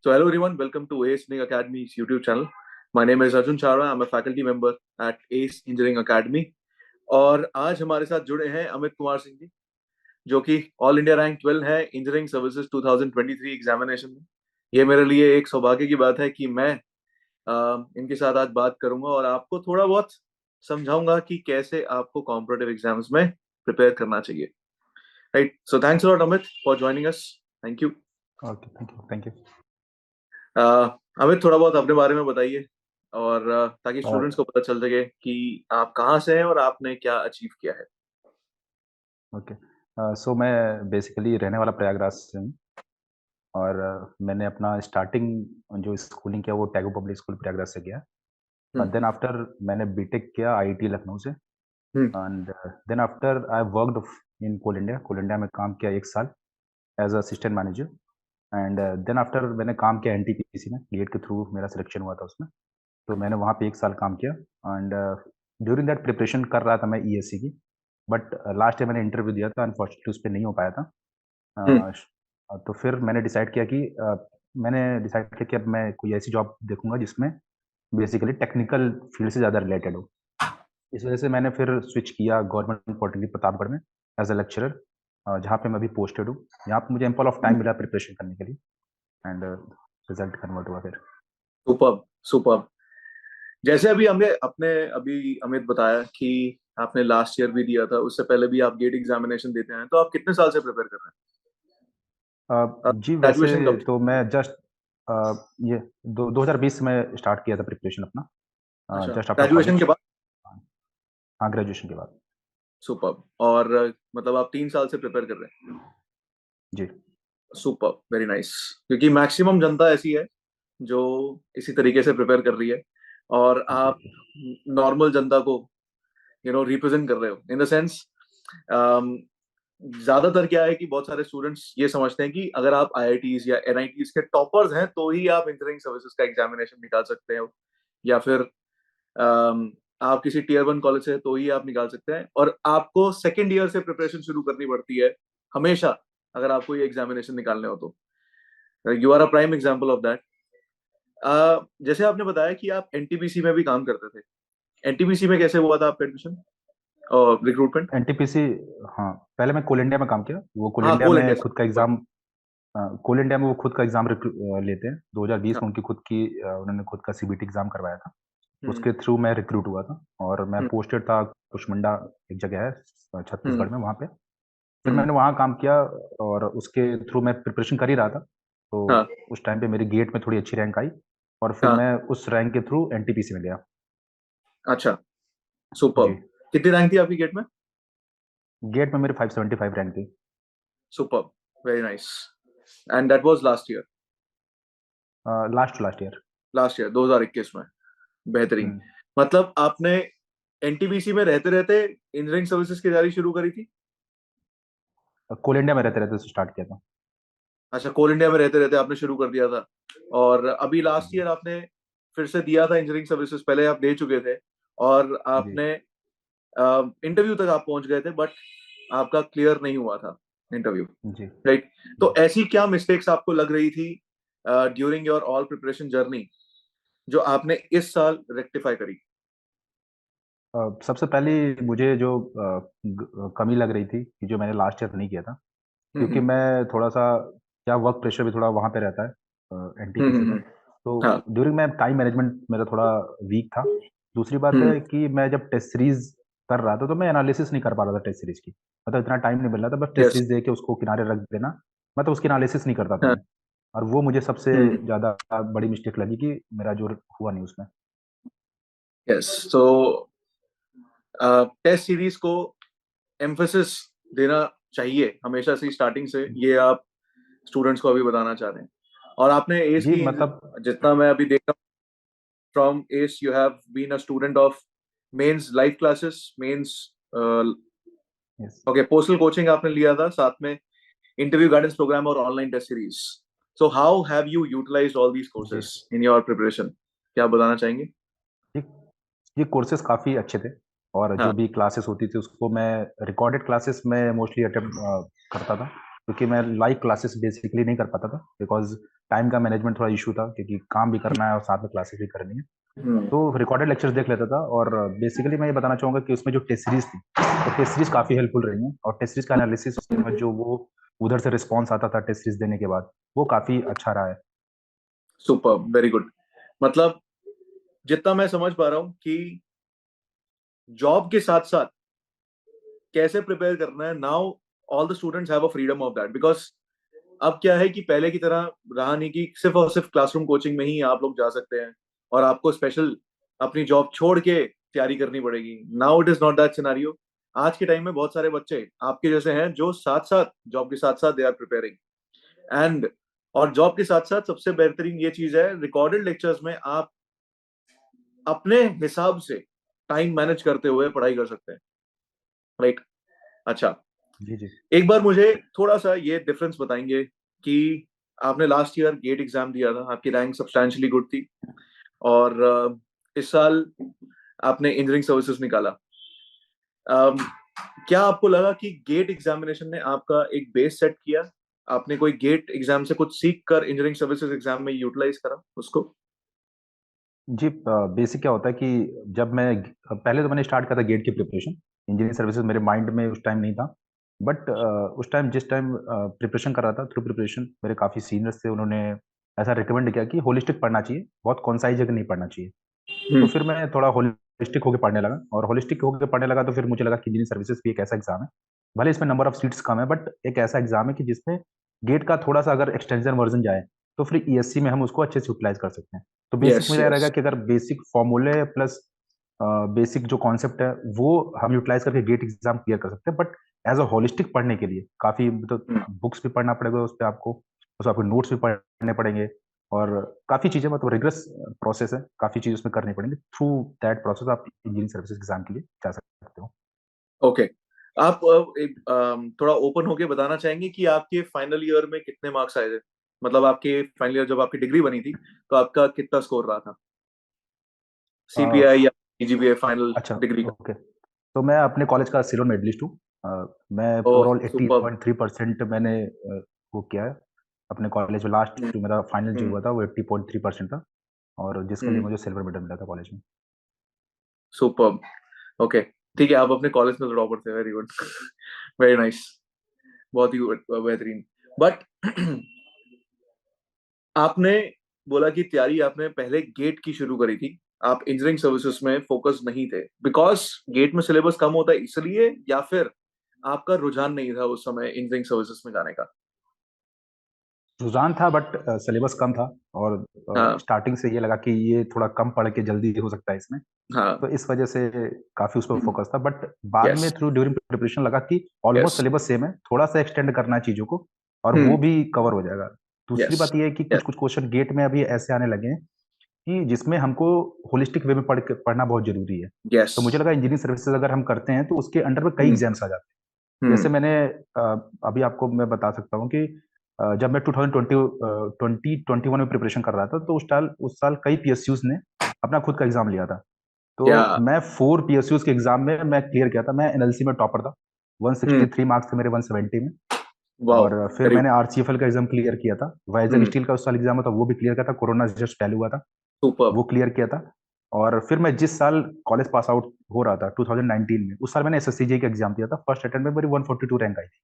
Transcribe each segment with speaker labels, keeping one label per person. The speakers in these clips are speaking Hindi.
Speaker 1: So hello everyone, welcome to ACE Engineering Academy's YouTube channel. My name is Arjun Chawla. I'm a faculty member at ACE Engineering Academy. और आज हमारे साथ जुड़े हैं अमित कुमार सिंह जी, जो कि ऑल इंडिया रैंक 12 है इंजीनियरिंग सर्विसेज 2023 एग्जामिनेशन में। ये मेरे लिए एक सौभाग्य की बात है कि मैं इनके साथ आज बात करूंगा और आपको थोड़ा बहुत समझाऊंगा कि कैसे आपको कॉम्पिटिटिव एग्जाम्स में प्रिपेयर करना चाहिए। Right, so thanks a lot Amit for joining us. Thank you.
Speaker 2: Okay, thank you.
Speaker 1: Amit, थोड़ा बहुत अपने बारे में बताइए और ताकि स्टूडेंट्स को पता चल सके कि आप कहाँ से हैं और आपने क्या अचीव किया है।
Speaker 2: ओके, सो मैं बेसिकली रहने वाला प्रयागराज से हूँ और मैंने अपना स्टार्टिंग जो स्कूलिंग किया वो टैगो पब्लिक स्कूल प्रयागराज से किया। देन आफ्टर मैंने बीटेक किया आईआईटी लखनऊ से and then after I worked in Coal India में काम किया 1 साल as assistant manager and then after मैंने काम किया एनटीपीसी में, गेट के थ्रू मेरा सिलेक्शन हुआ था उसमें, तो मैंने वहाँ पे 1 साल काम किया एंड ड्यूरिंग दैट प्रिपरेशन कर रहा था मैं ईएससी की, बट लास्ट टाइम मैंने इंटरव्यू दिया था, अनफॉर्चुनेटली उस पर नहीं हो पाया था। तो फिर मैंने डिसाइड किया कि अब मैं कोई ऐसी जॉब देखूंगा जिसमें बेसिकली टेक्निकल फील्ड से ज़्यादा रिलेटेड हो। इस वजह से मैंने फिर स्विच किया गवर्नमेंट पॉलिटेक्निक प्रतापगढ़ में एज अ लेक्चरर, जहाँ पे मैं अभी पोस्टेड हूँ। यहाँ पे मुझे एम्पल ऑफ टाइम मिला प्रिपरेशन करने के लिए एंड रिजल्ट कन्वर्ट हुआ फिर।
Speaker 1: Superb superb. जैसे अभी हमने अपने अभी अमित बताया कि आपने लास्ट ईयर भी दिया था, उससे पहले भी आप गेट एग्जामिनेशन देते हैं, तो आप कितने साल से प्रिपेयर कर रहे हैं?
Speaker 2: जी वैसे
Speaker 1: ग्रेजुएशन कब?
Speaker 2: तो मैं जस्ट ये 2020 में स्टार्ट किया था प्रिपरेशन अपना,
Speaker 1: अच्छा,
Speaker 2: जस्ट आफ्टर
Speaker 1: ग्रेजुएशन
Speaker 2: कॉलेज।
Speaker 1: के बाद।
Speaker 2: हाँ, ग्रेजुएशन के बाद।
Speaker 1: सुपर्ब। और मतलब आप 3 साल से प्रिपेयर कर रहे हैं?
Speaker 2: जी
Speaker 1: सुपर्ब, वेरी नाइस। क्योंकि मैक्सिमम जनता ऐसी है जो इसी तरीके से प्रिपेयर कर रही है और आप नॉर्मल जनता को रिप्रेजेंट कर रहे हो इन द सेंस। ज्यादातर क्या है कि बहुत सारे स्टूडेंट्स ये समझते हैं कि अगर आप आईआईटीज या एनआईटीज के टॉपर्स हैं तो ही आप इंजीनियरिंग सर्विसेज का एग्जामिनेशन निकाल सकते हो, या फिर आप किसी टीयर 1 कॉलेज से तो ही आप निकाल सकते हैं, और आपको सेकेंड ईयर से प्रिपरेशन शुरू करनी पड़ती है हमेशा अगर आपको ये एग्जामिनेशन निकालने हो तो। You are a prime example of that. जैसे आपने बताया कि आप एनटीपीसी में भी काम करते थे, एनटीपीसी में कैसे हुआ था आपका एडमिशन और रिक्रूटमेंट?
Speaker 2: एनटीपीसी, हाँ पहले मैं कोल इंडिया में काम किया। वो कोल
Speaker 1: हाँ,
Speaker 2: इंडिया
Speaker 1: कोल
Speaker 2: में
Speaker 1: इंडिया।
Speaker 2: खुद का एग्जाम, कोल इंडिया में वो खुद का एग्जाम लेते हैं। 2020
Speaker 1: हाँ।
Speaker 2: में उनकी खुद की उन्होंने खुद का सीबीटी एग्जाम करवाया था,
Speaker 1: हम्म।
Speaker 2: उसके थ्रू मैं रिक्रूट हुआ था और मैं
Speaker 1: हम्म।
Speaker 2: पोस्टेड था कुशमुंडा, एक जगह है छत्तीसगढ़
Speaker 1: हम्म।
Speaker 2: में, वहाँ पे। फिर
Speaker 1: हम्म।
Speaker 2: मैंने वहाँ काम किया और उसके थ्रू मैं प्रिपरेशन कर ही रहा था, तो
Speaker 1: हाँ।
Speaker 2: उस टाइम पे मेरी गेट में थोड़ी अच्छी रैंक आई और फिर
Speaker 1: हाँ।
Speaker 2: मैं उस रैंक के थ्रू एनटीपीसी में गया।
Speaker 1: अच्छा,
Speaker 2: जी,
Speaker 1: सुपर्ब। कितनी रैंक थी आपकी गेट में?
Speaker 2: गेट में मेरी 575 रैंक थी।
Speaker 1: Superb, very nice. And that was last year?
Speaker 2: Last year.
Speaker 1: Last year 2021 में। बेहतरीन। मतलब आपने एनटीपीसी में रहते रहते इंजीनियरिंग सर्विसेज की तैयारी शुरू करी थी?
Speaker 2: कोल इंडिया में रहते रहते स्टार्ट किया था।
Speaker 1: अच्छा, कोल इंडिया में रहते रहते आपने शुरू कर दिया था, और अभी लास्ट ईयर आपने फिर से दिया था इंजीनियरिंग सर्विसेज। पहले आप दे चुके थे और
Speaker 2: जी
Speaker 1: आपने इंटरव्यू तक आप पहुंच गए थे, बट आपका क्लियर नहीं हुआ था इंटरव्यू।
Speaker 2: जी।
Speaker 1: राइट। तो ऐसी क्या मिस्टेक्स आपको लग रही थी during your all preparation journey जो आपने इस साल रेक्टिफाई करी?
Speaker 2: सबसे पहली मुझे जो कमी लग रही थी कि जो मैंने लास्ट ईयर नहीं किया था, क्योंकि
Speaker 1: हम्म।
Speaker 2: मैं थोड़ा सा, क्या वर्क प्रेशर भी थोड़ा वहाँ पे रहता है एनटीपीसी में, तो
Speaker 1: हाँ।
Speaker 2: ड्यूरिंग मैं टाइम मैनेजमेंट मेरा थोड़ा वीक था। दूसरी बात
Speaker 1: हम्म।
Speaker 2: है कि मैं जब टेस्ट सीरीज कर रहा था तो मैं एनालिसिस नहीं कर पा रहा था टेस्ट सीरीज की, मतलब इतना टाइम नहीं मिल रहा था, बस टेस्ट
Speaker 1: यस।
Speaker 2: सीरीज दे के उसको किनारे रख देना, मतलब उसकी एनालिसिस नहीं करता था
Speaker 1: हाँ।
Speaker 2: मैं। और वो मुझे सबसे
Speaker 1: हम्म।
Speaker 2: ज़्यादा बड़ी मिस्टेक लगी कि मेरा जो हुआ नहीं उसमें।
Speaker 1: यस। तो टेस्ट सीरीज को एम्फेसिस देना चाहिए हमेशा से, स्टार्टिंग से। ये आप स्टूडेंट्स को अभी बताना चाह रहे हैं। और आपने एस
Speaker 2: जी
Speaker 1: की,
Speaker 2: मतलब,
Speaker 1: जितना मैं अभी देख रहा हूँ from S, you have been a student of mains live classes, mains,
Speaker 2: yes
Speaker 1: okay, postal coaching आपने लिया था, साथ में इंटरव्यू गाइडेंस प्रोग्राम और online test series. So how have you utilised all these
Speaker 2: G
Speaker 1: courses in your preparation? क्या आप बताना चाहेंगे?
Speaker 2: ये ये कोर्सेज काफ़ी अच्छे थे और जो
Speaker 1: हाँ।
Speaker 2: भी क्लासेस होती थी उसको मैं, रिकॉर्डेड क्लासेस में मोस्टली अटेम्प्ट करता था। क्योंकि मैं लाइव क्लासेस बेसिकली नहीं कर पाता था, बिकॉज टाइम का मैनेजमेंट थोड़ा इशू था, क्योंकि काम भी करना है और साथ में क्लासेस भी करनी है।
Speaker 1: हम्म।
Speaker 2: तो रिकॉर्डेड लेक्चर्स देख लेता था, और बेसिकली मैं ये बताना चाहूंगा कि उसमें जो टेस्ट सीरीज थी, तो टेस्ट सीरीज काफ़ी हेल्पफुल रही है, और टेस्ट सीरीज का एनालिसिस उसमें जो वो उधर से रिस्पॉन्स आता था टेस्ट सीरीज देने के बाद, वो काफ़ी अच्छा रहा है।
Speaker 1: Super, very good. मतलब जितना मैं समझ पा रहा हूँ कि जॉब के साथ साथ कैसे प्रिपेयर करना है, now all the students have a freedom of that, because अब क्या है कि पहले की तरह रहा नहीं कि सिर्फ और सिर्फ क्लासरूम कोचिंग में ही आप लोग जा सकते हैं और आपको स्पेशल अपनी जॉब छोड़ के तैयारी करनी पड़ेगी। Now it is not that scenario. आज के टाइम में बहुत सारे बच्चे आपके जैसे हैं जो साथ साथ जॉब के साथ साथ दे आर प्रिपेयरिंग एंड, और जॉब के साथ साथ सबसे बेहतरीन ये चीज है, रिकॉर्डेड लेक्चर्स में आप अपने हिसाब से टाइम मैनेज करते हुए पढ़ाई कर सकते हैं, राइट? अच्छा,
Speaker 2: जी जी।
Speaker 1: एक बार मुझे थोड़ा सा ये डिफरेंस बताएंगे कि आपने लास्ट ईयर गेट एग्जाम दिया था, आपकी रैंक सब्सटैंशियली गुड थी, और इस साल आपने इंजीनियरिंग सर्विसेज निकाला। अम, क्या आपको लगा कि गेट एग्जामिनेशन ने आपका एक बेस सेट किया? आपने कोई गेट एग्जाम से कुछ सीख कर इंजीनियरिंग सर्विसेज एग्जाम में यूटिलाइज करा उसको?
Speaker 2: जी, बेसिक क्या होता है कि जब मैं पहले तो मैंने स्टार्ट किया था गेट की प्रिपरेशन, इंजीनियरिंग सर्विसेज मेरे माइंड में उस टाइम नहीं था। बट उस टाइम जिस टाइम प्रिपरेशन कर रहा था, थ्रू प्रिपरेशन मेरे काफ़ी सीनियर्स थे, उन्होंने ऐसा रिकमेंड किया कि होलिस्टिक पढ़ना चाहिए, बहुत कॉन्साइज जगह नहीं पढ़ना चाहिए। तो
Speaker 1: हम्म।
Speaker 2: फिर मैं थोड़ा होलिस्टिक होकर पढ़ने लगा, और होलिस्टिक होकर पढ़ने लगा तो फिर मुझे लगा कि इंजीनियरिंग सर्विसेज भी एक ऐसा एग्जाम है, भले इसमें नंबर ऑफ सीट्स कम है, बट एक ऐसा एग्जाम है कि जिसमें गेट का थोड़ा सा अगर एक्सटेंशन वर्जन जाए, तो फिर ईएससी में हम उसको अच्छे से यूटिलाइज कर सकते हैं। तो बेसिक
Speaker 1: यस,
Speaker 2: मुझे
Speaker 1: यस।
Speaker 2: रहेगा कि अगर बेसिक फॉर्मूले प्लस बेसिक जो कॉन्सेप्ट है वो हम यूटिलाइज करके गेट एग्जाम क्लियर कर सकते हैं। बट एज अ होलिस्टिक पढ़ने के लिए काफ़ी, तो बुक्स भी पढ़ना पड़ेगा उस पर आपको, उस आपको नोट्स भी पढ़ने पड़ेंगे, और काफ़ी चीज़ें, मतलब रिग्रेस प्रोसेस है, काफ़ी चीज़ उसमें करनी पड़ेंगी। थ्रू दैट प्रोसेस आप इंजीनियरिंग सर्विसेज एग्जाम के लिए जा सकते हो।
Speaker 1: ओके। आप थोड़ा ओपन होके बताना चाहेंगे कि आपके फाइनल ईयर में कितने मार्क्स आए थे? मतलब आपके फाइनल ईयर जब आपकी डिग्री बनी थी तो आपका कितना स्कोर रहा था,
Speaker 2: अ,
Speaker 1: सीपीआई या सीजीपीए फाइनल
Speaker 2: अच्छा,
Speaker 1: डिग्री का?
Speaker 2: ओके। तो मैं अपने कॉलेज का सिल्वर मेडलिस्ट हूँ। मैं
Speaker 1: ओह,
Speaker 2: ओवरऑल
Speaker 1: सुपर।
Speaker 2: 80.3% मैंने वो किया है अपने कॉलेज में। लास्ट
Speaker 1: हम्म।
Speaker 2: जो मेरा फाइनल जो
Speaker 1: हम्म।
Speaker 2: हुआ था वो 80.3% था, और जिसके लिए
Speaker 1: हम्म।
Speaker 2: मुझे सिल्वर मेडल मिला था कॉलेज में।
Speaker 1: सुपर। ओके, ठीक है, आप अपने कॉलेज में टॉपर थे, वेरी गुड। Very nice. बहुत ही बेहतरीन। बट आपने बोला कि तैयारी आपने पहले गेट की शुरू करी थी, आप इंजीनियरिंग सर्विसेज में फोकस नहीं थे बिकॉज गेट में सिलेबस कम होता है इसलिए, या फिर आपका रुझान नहीं था उस समय इंजीनियरिंग सर्विसेज में जाने का?
Speaker 2: रुझान था, बट सिलेबस कम था, और
Speaker 1: हाँ।
Speaker 2: स्टार्टिंग से ये लगा कि ये थोड़ा कम पढ़ के जल्दी हो सकता है इसमें,
Speaker 1: हाँ।
Speaker 2: तो इस वजह से काफ़ी उस पर फोकस था। बट बाद
Speaker 1: यस।
Speaker 2: में थ्रू ड्यूरिंग प्रिपरेशन लगा कि
Speaker 1: यस।
Speaker 2: ऑलमोस्ट सिलेबस सेम है, थोड़ा सा एक्सटेंड करना है चीज़ों को, और वो
Speaker 1: हम्म।
Speaker 2: भी कवर हो जाएगा। दूसरी
Speaker 1: यस।
Speaker 2: बात ये है कि कुछ
Speaker 1: यस।
Speaker 2: कुछ क्वेश्चन गेट में अभी ऐसे आने लगे हैं कि जिसमें हमको होलिस्टिक वे में पढ़ना बहुत जरूरी है।
Speaker 1: यस।
Speaker 2: तो मुझे लगा इंजीनियरिंग सर्विसेज अगर हम करते हैं तो उसके अंडर में कई
Speaker 1: हम्म।
Speaker 2: एग्जाम्स आ जाते हैं।
Speaker 1: हम्म।
Speaker 2: जैसे मैंने अभी आपको मैं बता सकता हूँ कि जब मैं 2021 में प्रिपरेशन कर रहा था, तो उस साल कई पीएसयूज ने अपना खुद का एग्जाम लिया था। तो
Speaker 1: या।
Speaker 2: मैं 4 पीएसयूज के एग्जाम में मैं क्लियर किया था। मैं एनएलसी में टॉपर था,
Speaker 1: हम्म।
Speaker 2: 163 मार्क्स थे मेरे 170 में।
Speaker 1: वाओ।
Speaker 2: और फिर
Speaker 1: वेरी
Speaker 2: मैंने आरसीएफएल का एग्जाम क्लियर किया था, वाइजर
Speaker 1: गुड।
Speaker 2: स्टील का उस साल एग्जाम था वो भी क्लियर किया था, कोरोना जस्ट पहले हुआ था,
Speaker 1: सुपर।
Speaker 2: वो क्लियर किया था। और फिर मैं जिस साल कॉलेज पास आउट हो रहा था 2019 में, उस साल मैंने एसएससीजे का एग्जाम दिया था, फर्स्ट अटेम्प्ट में मेरी 142 रैंक आई थी।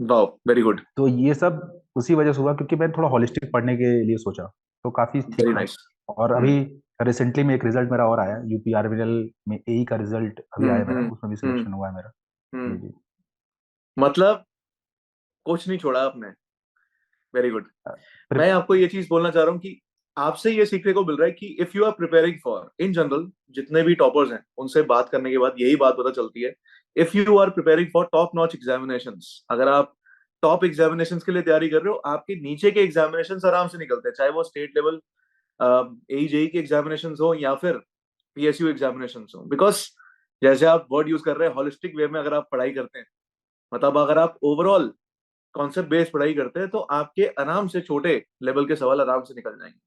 Speaker 1: Wow, very good.
Speaker 2: तो ये सब उसी वजह से हुआ क्योंकि मैंने थोड़ा होलिस्टिक पढ़ने के लिए सोचा, तो काफी ठीक
Speaker 1: वेरी
Speaker 2: था।
Speaker 1: नाइस।
Speaker 2: और
Speaker 1: हम्म।
Speaker 2: अभी रिसेंटली में एक रिजल्ट मेरा और आया, यूपी आरवीएल में एई का रिजल्ट अभी
Speaker 1: हम्म।
Speaker 2: आया मेरा,
Speaker 1: हम्म।
Speaker 2: उसमें भी
Speaker 1: हम्म।
Speaker 2: सिलेक्शन हुआ है मेरा। जी
Speaker 1: हम्म।
Speaker 2: जी।
Speaker 1: मतलब कुछ नहीं छोड़ा आपने। Very good.
Speaker 2: फिर
Speaker 1: मैं आपको ये चीज बोलना चाह रहा हूँ कि आपसे ये सीखने को मिल रहा है कि if you are preparing for, in general जितने भी टॉपर्स हैं उनसे बात करने के बाद यही बात पता चलती है, if you are preparing for top notch examinations, अगर आप टॉप एग्जामिनेशंस के लिए तैयारी कर रहे हो, आपके नीचे के एग्जामिनेशंस आराम से निकलते हैं, चाहे वो स्टेट लेवल एजेई के एग्जामिनेशंस हो या फिर पीएसयू एग्जामिनेशंस हो, बिकॉज जैसे आप वर्ड यूज कर रहे हैं होलिस्टिक वे में अगर आप पढ़ाई करते हैं, मतलब अगर आप ओवरऑल कॉन्सेप्ट बेस्ड पढ़ाई करते हैं तो आपके आराम से छोटे लेवल के सवाल आराम से निकल जाएंगे।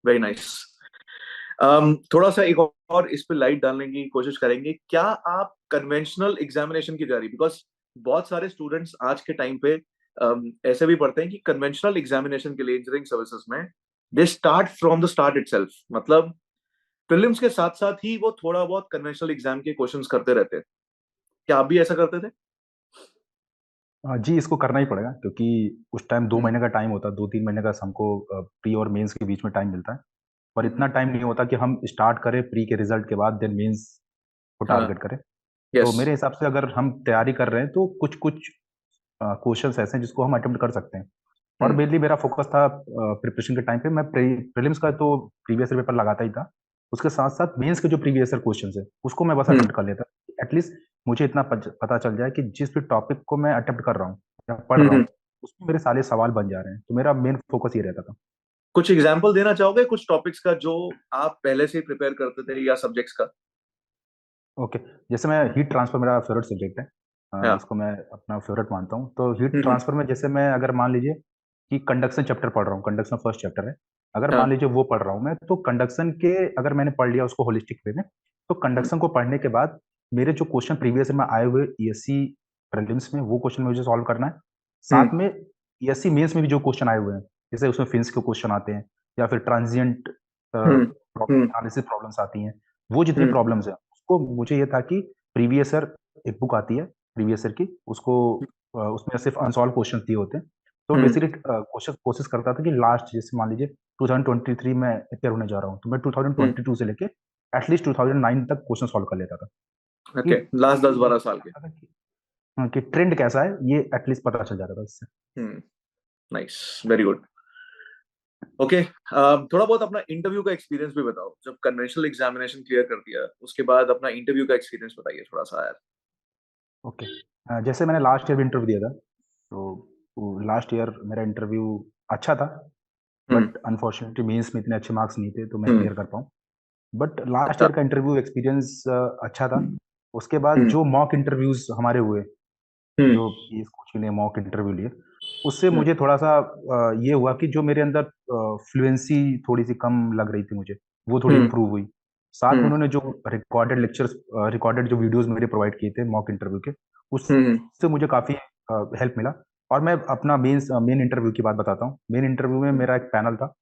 Speaker 1: Very nice. थोड़ा सा एक और इस पे लाइट डालने की कोशिश करेंगे, क्या आप कन्वेंशनल एग्जामिनेशन की तैयारी, बिकॉज बहुत सारे स्टूडेंट्स आज के टाइम पे ऐसे भी पढ़ते हैं कि कन्वेंशनल एग्जामिनेशन के लिए इंजीनियरिंग सर्विसेज में they start from the start itself, मतलब प्रीलिम्स के साथ साथ ही वो थोड़ा बहुत कन्वेंशनल एग्जाम के क्वेश्चंस करते रहते हैं। क्या आप भी ऐसा करते थे?
Speaker 2: जी, इसको करना ही पड़ेगा क्योंकि उस टाइम 2
Speaker 1: हम्म।
Speaker 2: महीने का टाइम होता है, 2-3 महीने का हमको प्री और मेंस के बीच में टाइम मिलता है। और इतना
Speaker 1: हम्म।
Speaker 2: टाइम नहीं होता कि हम स्टार्ट करें प्री के रिजल्ट के बाद देन मेंस को
Speaker 1: हाँ।
Speaker 2: टारगेट करें। तो
Speaker 1: यस।
Speaker 2: मेरे हिसाब से अगर हम तैयारी कर रहे हैं तो कुछ-कुछ क्वेश्चंस ऐसे हैं जिसको हम अटेम्प्ट कर सकते हैं। और
Speaker 1: हम्म।
Speaker 2: मेनली मेरा फोकस था प्रिपरेशन के टाइम पे मैं प्रीलिम्स का तो प्रीवियस ईयर पेपर लगाता ही था। उसके साथ-साथ मेंस के जो प्रीवियस ईयर क्वेश्चंस हैं, उसको मैं बस
Speaker 1: हम्म।
Speaker 2: अटेम्प्ट कर लेता। एटलीस्ट मुझे इतना पता चल जाए कि जिस भी टॉपिक को मैं अटेम्प्ट कर रहा हूँ या पढ़ रहा
Speaker 1: हम्म।
Speaker 2: हूँ, उसमें मेरे सारे सवाल बन जा रहे हैं। तो मेरा मेन फोकस ये रहता था।
Speaker 1: कुछ एग्जाम्पल देना चाहोगे कुछ टॉपिक्स का जो आप पहले से ही प्रिपेयर करते थे, या सब्जेक्ट्स का?
Speaker 2: ओके, जैसे मैं हीट ट्रांसफर मेरा फेवरेट सब्जेक्ट है।
Speaker 1: हाँ।
Speaker 2: इसको मैं अपना फेवरेट मानता हूँ। तो हीट
Speaker 1: हम्म।
Speaker 2: ट्रांसफर में जैसे मैं अगर मान लीजिए कि कंडक्शन चैप्टर पढ़ रहा हूँ, कंडक्शन फर्स्ट चैप्टर है। अगर मान
Speaker 1: हाँ।
Speaker 2: लीजिए वो पढ़ रहा हूँ मैं, तो कंडक्शन के अगर मैंने पढ़ लिया उसको होलिस्टिक वे में, तो
Speaker 1: हम्म।
Speaker 2: कंडक्शन को पढ़ने के बाद मेरे जो क्वेश्चन प्रीवियस में आए हुए ईएससी प्रीलिम्स में, वो क्वेश्चन मुझे सॉल्व करना है।
Speaker 1: हम्म।
Speaker 2: साथ में ईएससी मेंस में भी जो क्वेश्चन आए हुए हैं, जैसे उसमें फिन्स के क्वेश्चन आते हैं या फिर ट्रांजिएंट
Speaker 1: हम्म। हम्म।
Speaker 2: एनालिसिस प्रॉब्लम्स आती हैं। वो जितनी
Speaker 1: हम्म।
Speaker 2: प्रॉब्लम्स हैं, उसको मुझे ये था कि प्रीवियस ईयर एक बुक आती है प्रीवियस ईयर की, उसको उसमें सिर्फ अनसॉल्व क्वेश्चन दिए होते हैं। तो
Speaker 1: हम्म।
Speaker 2: बेसिकली कोशिश कोशिश करता था कि लास्ट जैसे मान लीजिए 2023 में अपियर होने जा रहा हूँ, तो मैं
Speaker 1: हम्म।
Speaker 2: 2022 से लेके एटलीस्ट 2009 तक क्वेश्चन सॉल्व कर लेता था कि
Speaker 1: ओके, लास्ट 10-12 साल के।
Speaker 2: कि ट्रेंड कैसा है, ये एटलीस्ट पता चल जाता था इससे।
Speaker 1: हम्म। नाइस। Very good. ओके। थोड़ा बहुत अपना इंटरव्यू का एक्सपीरियंस भी बताओ, जब कन्वेंशनल एग्जामिनेशन क्लियर कर दिया उसके बाद अपना इंटरव्यू का एक्सपीरियंस बताइए थोड़ा सा यार।
Speaker 2: ओके, जैसे मैंने लास्ट ईयर भी इंटरव्यू दिया था, तो लास्ट ईयर मेरा इंटरव्यू अच्छा था।
Speaker 1: हम्म।
Speaker 2: बट अनफॉर्चुनेटली मेंस में इतने अच्छे मार्क्स नहीं थे तो मैं
Speaker 1: हम्म।
Speaker 2: क्लियर कर पाऊँ। बट लास्ट
Speaker 1: अच्छा।
Speaker 2: ईयर का इंटरव्यू एक्सपीरियंस अच्छा था। उसके बाद
Speaker 1: हम्म।
Speaker 2: जो मॉक इंटरव्यूज हमारे हुए,
Speaker 1: हम्म।
Speaker 2: जो इस कोचिंग ने मॉक इंटरव्यू लिए, उससे
Speaker 1: हम्म।
Speaker 2: मुझे थोड़ा सा ये हुआ कि जो मेरे अंदर फ्लुएंसी थोड़ी सी कम लग रही थी मुझे, वो थोड़ी
Speaker 1: हम्म।
Speaker 2: इम्प्रूव हुई। साथ में
Speaker 1: हम्म।
Speaker 2: उन्होंने जो रिकॉर्डेड लेक्चर्स, रिकॉर्डेड जो वीडियोस मेरे प्रोवाइड किए थे मॉक इंटरव्यू के,
Speaker 1: हम्म।
Speaker 2: उससे मुझे काफ़ी हेल्प मिला। और मैं अपना मेन इंटरव्यू की बात बताता हूँ। मेन इंटरव्यू में
Speaker 1: हम्म।
Speaker 2: मेरा एक पैनल था,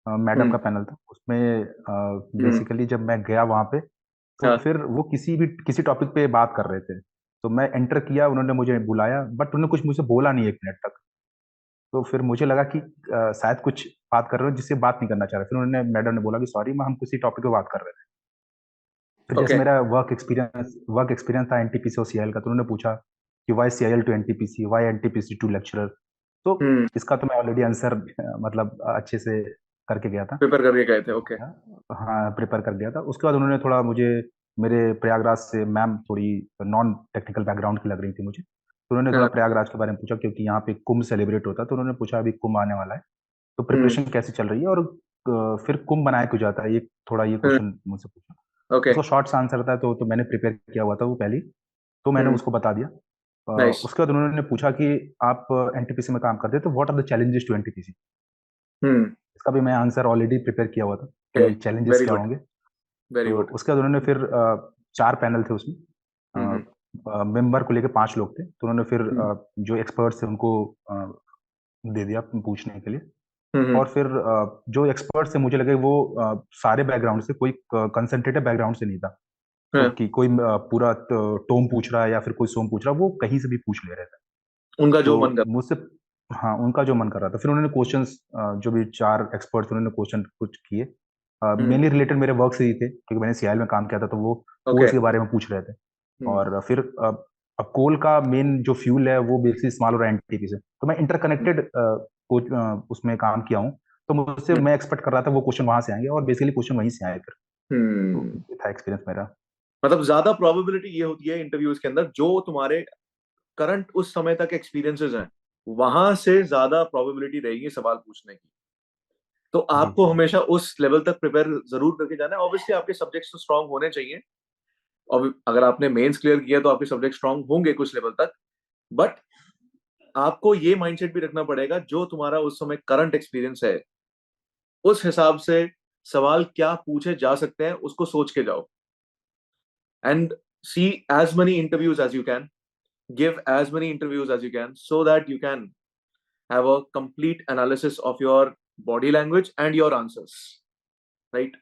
Speaker 2: मैडम
Speaker 1: हम्म।
Speaker 2: का पैनल था। उसमें
Speaker 1: हम्म।
Speaker 2: बेसिकली जब मैं गया वहाँ पे, तो
Speaker 1: हाँ।
Speaker 2: फिर वो किसी टॉपिक पे बात कर रहे थे। तो मैं एंटर किया, उन्होंने मुझे बुलाया, बट उन्होंने कुछ मुझसे बोला नहीं 1 मिनट तक। तो फिर मुझे लगा कि शायद कुछ बात कर रहे हो जिससे बात नहीं करना चाह रहे। फिर उन्होंने मैडम ने बोला कि सॉरी मैम, हम किसी टॉपिक पे बात कर रहे थे। फिर जैसे
Speaker 1: ओके।
Speaker 2: मेरा वर्क एक्सपीरियंस था एनटीपीसी और सीआईएल का, तो उन्होंने पूछा कि why CIL to NTPC, why NTPC to lecturer. तो
Speaker 1: हम्म।
Speaker 2: इसका तो मैं ऑलरेडी आंसर मतलब अच्छे से करके गया था।
Speaker 1: पेपर करके गए थे,
Speaker 2: हो
Speaker 1: ओके।
Speaker 2: गया। हाँ, प्रिपेयर कर दिया था। उसके बाद उन्होंने थोड़ा मुझे, मेरे प्रयागराज से मैम थोड़ी नॉन टेक्निकल बैकग्राउंड की लग रही थी मुझे। तो उन्होंने थोड़ा
Speaker 1: हाँ।
Speaker 2: प्रयागराज के बारे में पूछा क्योंकि यहाँ पे कुंभ सेलिब्रेट होता है। तो उन्होंने पूछा अभी कुंभ आने वाला है, तो
Speaker 1: हम्म।
Speaker 2: प्रिपरेशन कैसे चल रही है, और फिर कुंभ बनाया क्यों जाता है, ये थोड़ा ये
Speaker 1: हम्म।
Speaker 2: क्वेश्चन मुझसे पूछा।
Speaker 1: ओके।
Speaker 2: उसका शॉर्ट सा आंसर था, तो मैंने प्रिपेयर किया हुआ था वो पहले ही, तो मैंने
Speaker 1: हम्म।
Speaker 2: उसको बता दिया।
Speaker 1: नाइस।
Speaker 2: उसके बाद उन्होंने पूछा कि आप एनटीपीसी में काम करते हैं, तो what are the challenges to NTPC.
Speaker 1: Hmm.
Speaker 2: इसका भी मैं आंसर ऑलरेडी प्रिपेयर किया हुआ था
Speaker 1: ओके।
Speaker 2: कि चैलेंजेस
Speaker 1: वेरी
Speaker 2: क्या
Speaker 1: गुड।
Speaker 2: होंगे।
Speaker 1: वेरी
Speaker 2: तो
Speaker 1: गुड।
Speaker 2: उसके बाद उन्होंने फिर 4 पैनल थे उसमें।
Speaker 1: हम्म।
Speaker 2: मेंबर को लेके 5 लोग थे, तो उन्होंने फिर
Speaker 1: हम्म।
Speaker 2: जो एक्सपर्ट्स थे उनको दे दिया पूछने के लिए।
Speaker 1: हम्म।
Speaker 2: और फिर जो एक्सपर्ट्स थे मुझे लगे वो सारे बैकग्राउंड से, कोई कंसंट्रेटेड बैकग्राउंड से नहीं था। तो
Speaker 1: हाँ।
Speaker 2: कि कोई पूरा टोम पूछ रहा है या फिर कोई सोम पूछ रहा है, वो कहीं से भी पूछ ले रहे थे।
Speaker 1: उनका जो मन
Speaker 2: तो
Speaker 1: कर।
Speaker 2: मुझसे, हाँ, उनका जो मन कर रहा था। फिर उन्होंने क्वेश्चंस, जो भी 4 एक्सपर्ट्स उन्होंने क्वेश्चन कुछ किए,
Speaker 1: हम्म।
Speaker 2: मेनली रिलेटेड मेरे वर्क से ही थे क्योंकि मैंने सीआईएल में काम किया था, तो वो
Speaker 1: ओके।
Speaker 2: कोल्स के बारे में पूछ रहे थे।
Speaker 1: हम्म।
Speaker 2: और फिर अब कोल का मेन जो फ्यूल है वो बेसिकली स्मॉल और एनटीपी से, तो मैं इंटरकनेक्टेड उसमें काम किया हूँ। तो मुझसे, मैं एक्सपेक्ट कर रहा था वो क्वेश्चन वहां से आएंगे, और बेसिकली क्वेश्चन वहीं से आए फिर। तो
Speaker 1: हम्म।
Speaker 2: ये था एक्सपीरियंस मेरा।
Speaker 1: मतलब ज्यादा प्रोबेबिलिटी ये होती है इंटरव्यूज के अंदर, जो तुम्हारे करंट उस समय तक एक्सपीरियंसेस हैं वहां से ज्यादा प्रोबेबिलिटी रहेगी सवाल पूछने की। तो
Speaker 2: जी
Speaker 1: आपको
Speaker 2: जी।
Speaker 1: हमेशा उस लेवल तक प्रिपेयर जरूर करके जाना है। ऑब्वियसली आपके सब्जेक्ट्स तो स्ट्रांग होने चाहिए, और अगर आपने मेंस क्लियर किया तो आपके सब्जेक्ट स्ट्रांग होंगे कुछ लेवल तक। बट आपको ये माइंडसेट भी रखना पड़ेगा, जो तुम्हारा उस समय करंट एक्सपीरियंस है उस हिसाब से सवाल क्या पूछे जा सकते हैं उसको सोच के जाओ। And see as many interviews as you can, give as many interviews as you can, so that you can have a complete analysis of your body language and your answers, right?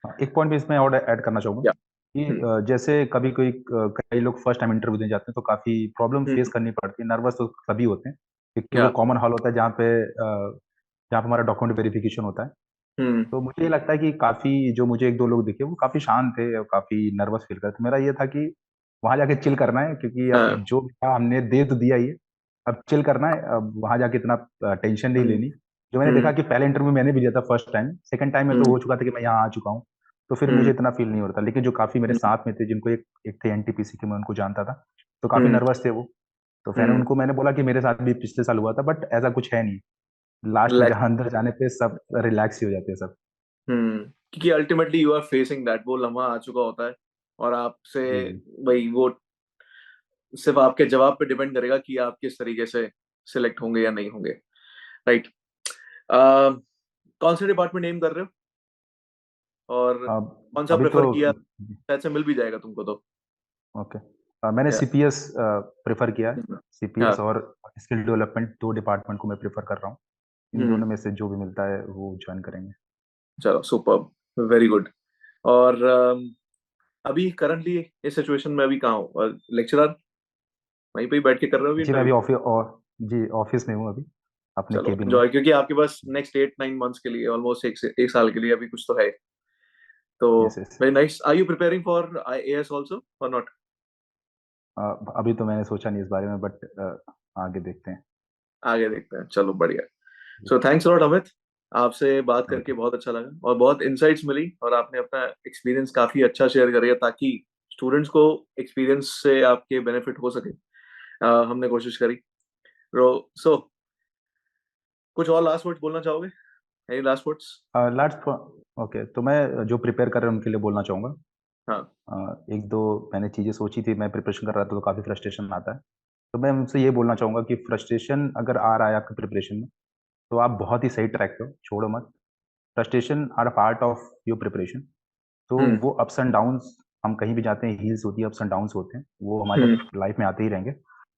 Speaker 2: एक पॉइंट भी इसमें और ऐड करना चाहूंगा
Speaker 1: Yeah.
Speaker 2: कि जैसे कभी कई लोग फर्स्ट टाइम इंटरव्यू देने जाते हैं तो काफी प्रॉब्लम फेस करनी पड़ती है। नर्वस तो सभी होते हैं क्योंकि वो
Speaker 1: Yeah.
Speaker 2: कॉमन हॉल होता है जहाँ पे हमारा डॉक्यूमेंट वेरिफिकेशन होता है। तो मुझे ये लगता है कि काफी जो मुझे एक दो लोग दिखे वो काफी शांत थे और काफी नर्वस फील कर रहे थे। मेरा ये था कि वहां जाके चिल करना है क्योंकि अब
Speaker 1: हाँ.
Speaker 2: जो भी था हमने दे तो दिया ही है, अब चिल करना है। अब वहां जाके इतना टेंशन नहीं लेनी। जो मैंने देखा कि पहले इंटरव्यू मैंने भी दिया था फर्स्ट टाइम, सेकंड टाइम में तो हो चुका था कि मैं यहाँ आ चुका हूँ, तो फिर मुझे इतना फील नहीं हो रहा था। लेकिन जो काफी मेरे साथ में थे जिनको एक थे एनटीपीसी के, मैं उनको जानता था, तो काफी नर्वस थे वो। तो मैंने बोला कि मेरे साथ भी पिछले साल हुआ था बट ऐसा कुछ है नहीं। लास्ट में
Speaker 1: Relax.
Speaker 2: जहाँ अंदर जाने पे सब रिलैक्स ही हो जाते हैं सब।
Speaker 1: क्योंकि ultimately you are facing that, वो लम्हा आ चुका होता है और आपसे
Speaker 2: जी जी।
Speaker 1: भाई वो सिर्फ आपके जवाब पे डिपेंड करेगा कि आप किस तरीके से सिलेक्ट होंगे या नहीं होंगे, राइट? कौन सा डिपार्टमेंट एम कर रहे हो और कौन सा
Speaker 2: अभी तो
Speaker 1: प्रेफर किया? शायद से मिल भी जाएगा तुमको तो।
Speaker 2: ओके, मैंने
Speaker 1: या
Speaker 2: सीपीएस प्रेफर किया है। सीपीएस
Speaker 1: हाँ,
Speaker 2: और स्किल डेवलपमेंट, दो डिपार्टमेंट को मैं प्रेफर कर रहा हूँ। इन दोनों में से जो भी मिलता है वो ज्वाइन करेंगे।
Speaker 1: चलो सुपर, वेरी गुड। और अभी करंटली इस सिचुएशन में अभी कहाँ हो? लेक्चरर वहीं पे ही बैठ के कर रहे हो अभी
Speaker 2: जी मैं अभी
Speaker 1: इंटरव्यू?
Speaker 2: ऑफिस में हूँ अभी, अपने
Speaker 1: चलो
Speaker 2: केबिन में।
Speaker 1: एंजॉय, क्योंकि आपके पास नेक्स्ट 8-9 मंथ्स के लिए, ऑलमोस्ट एक साल के लिए अभी कुछ तो है। तो
Speaker 2: yes yes.
Speaker 1: Very nice. Are you preparing for IAS also और नॉट?
Speaker 2: अभी तो मैंने सोचा नहीं इस बारे में बट आगे देखते हैं।
Speaker 1: आगे देखते हैं, चलो बढ़िया। सो थैंक्स लॉट अमित, आपसे बात करके
Speaker 2: ओके।
Speaker 1: बहुत अच्छा लगा और बहुत इंसाइट्स मिली और आपने अपना एक्सपीरियंस काफी अच्छा शेयर करिए ताकि स्टूडेंट्स को एक्सपीरियंस से आपके बेनिफिट हो सके। हमने कोशिश करी। सो कुछ और लास्ट वर्ड्स बोलना चाहोगे? Any last words?
Speaker 2: Last okay, तो मैं जो प्रिपेयर कर रहे हैं उनके लिए बोलना चाहूँगा।
Speaker 1: हाँ।
Speaker 2: एक दो मैंने चीज़ें सोची थी, मैं प्रिपरेशन कर रहा था तो काफ़ी फ्रस्ट्रेशन आता है। तो मैं उनसे ये बोलना चाहूँगा कि फ्रस्ट्रेशन अगर आ रहा है आपके प्रिपरेशन में, तो आप बहुत ही सही ट्रैक पे हो, छोड़ो मत। Frustration are a part of your preparation. तो वो अप्स एंड डाउन्स, हम कहीं भी जाते हैं, हील्स होती है, अप्स एंड डाउन्स होते हैं, वो हमारे लाइफ में आते ही रहेंगे।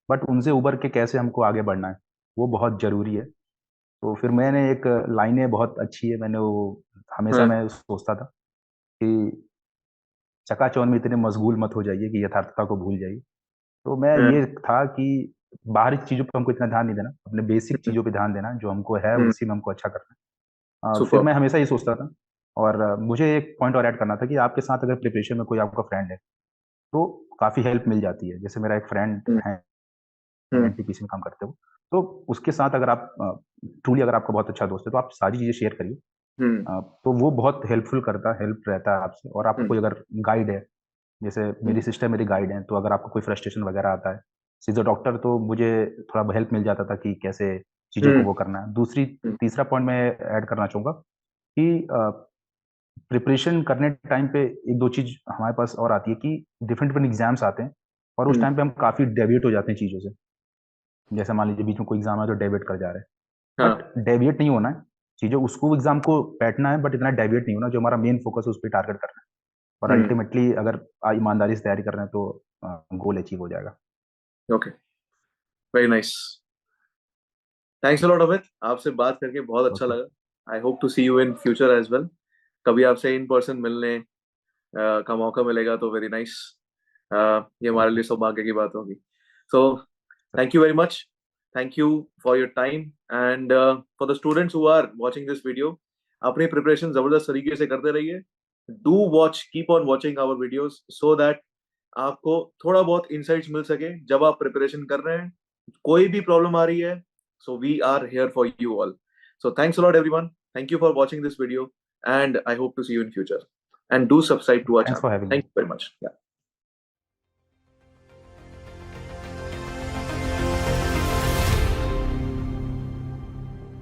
Speaker 2: बट उनसे उभर के कैसे हमको आगे बढ़ना है, वो बहुत ज़रूरी है। तो फिर मैंने एक लाइनें बहुत अच्छी है, मैंने वो हमेशा
Speaker 1: हाँ।
Speaker 2: मैं सोचता था कि चकाचौंध में इतने मशगूल मत हो जाइए कि यथार्थता को भूल जाइए। तो मैं
Speaker 1: हाँ।
Speaker 2: ये था कि बाहरी चीज़ों पे हमको इतना ध्यान नहीं देना, अपने बेसिक चीज़ों पे ध्यान देना, जो हमको है उसी में हमको अच्छा करना है। फिर
Speaker 1: सुपर।
Speaker 2: मैं हमेशा ये सोचता था और मुझे एक पॉइंट और ऐड करना था कि आपके साथ अगर प्रिपरेशन में कोई आपका फ्रेंड है, तो काफ़ी हेल्प मिल जाती है। जैसे मेरा एक फ्रेंड है, एनटीपीसी में काम करते हो, तो उसके साथ अगर आप ट्रूली अगर आपका बहुत अच्छा दोस्त है, तो आप सारी चीज़ें शेयर करिए। तो वो बहुत हेल्पफुल करता है, हेल्प रहता है आपसे। और आपको कोई अगर गाइड है, जैसे मेरी सिस्टर मेरी गाइड हैं, तो अगर आपको कोई फ्रस्ट्रेशन वगैरह आता है, शी इज़ अ डॉक्टर, तो मुझे थोड़ा हेल्प मिल जाता था कि कैसे चीज़ों को वो करना है। तीसरा पॉइंट मैं ऐड करना चाहूँगा कि प्रिपरेशन करने टाइम पे एक दो चीज़ हमारे पास और आती है कि डिफरेंट डिफरेंट एग्जाम्स आते हैं और उस टाइम पे हम काफ़ी डेविएट हो जाते हैं चीज़ों से। जैसे मान लीजिए बीच में कोई एग्जाम है तो डेविएट कर जा रहे हैं,
Speaker 1: हाँ।
Speaker 2: बट डेविएट नहीं होना है। चीज़ें उसको एग्जाम को बैठना है बट इतना डेविएट नहीं होना, जो हमारा मेन फोकस है उस पे टारगेट करना है। और अल्टीमेटली अगर ईमानदारी से तैयारी कर रहे हैं तो गोल अचीव हो जाएगा।
Speaker 1: Okay, very nice. Thanks a lot Amit, आपसे बात करके बहुत अच्छा
Speaker 2: ओके,
Speaker 1: लगा। I hope to see you in future as well. कभी आपसे इन पर्सन मिलने का मौका मिलेगा तो वेरी नाइस। ये हमारे
Speaker 2: ओके,
Speaker 1: लिए सौभाग्य की बात होगी। So thank you very much. Thank you for your time and for the students who are watching this video, अपनी प्रिपरेशन जबरदस्त तरीके से करते रहिए। Do watch, keep on watching our videos so that आपको थोड़ा बहुत इंसाइट्स मिल सके जब आप प्रिपरेशन कर रहे हैं। कोई भी प्रॉब्लम आ रही है, so we are here for you all. So thanks a lot everyone, thank you for watching this video and I hope to see you in future, and do subscribe to our
Speaker 2: thanks
Speaker 1: channel.
Speaker 2: For having me.
Speaker 1: Thank you very much. Yeah.